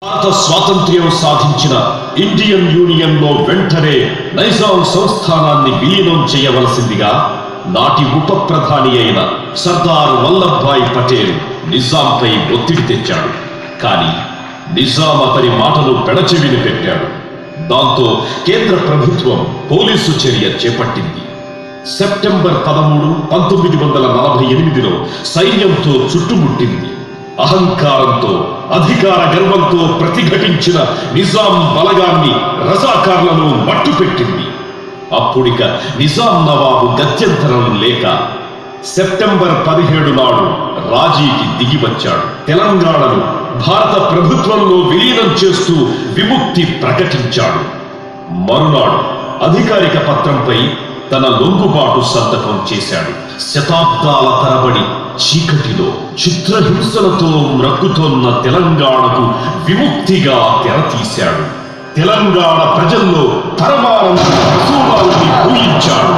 భారత స్వాతంత్ర్యం సాధించిన ఇండియన్ యూనియన్ లో వెంటనే నైజాం సంస్థానాన్ని విలీనం చేయవలసిందిగా నాటి ఉప ప్రధాని అయిన సర్దార్ వల్లభాయ్ పటేల్ నిజాంపై ఒత్తిడి తెచ్చాడు. కానీ నిజాం అతని మాటలు పెడచెవిని పెట్టాడు. దాంతో కేంద్ర ప్రభుత్వం పోలీసు చర్య చేపట్టింది. సెప్టెంబర్ 13, 1948లో సైన్యంతో చుట్టుముట్టింది. అహంకారంతో, అధికార గర్వంతో ప్రతిఘటించిన నిజాం బలగాన్ని, రజాకార్లను మట్టుపెట్టింది. అప్పుడిక నిజాం నవాబు గత్యంతరం లేక సెప్టెంబర్ 17 నాడు రాజీకి దిగివచ్చాడు. తెలంగాణను భారత ప్రభుత్వంలో విలీనం చేస్తూ విముక్తి ప్రకటించాడు. మరునాడు అధికారిక పత్రంపై తన లొంగుబాటు సంతకం చేశాడు. శతాబ్దాల తరబడి చీకటిలో చిత్రహింసలతో మ్రక్కుతోన్న తెలంగాణకు విముక్తిగా తెరతీశాడు. తెలంగాణ ప్రజల్లో తరమానంద ప్రసూనాల్ని పూయించాడు.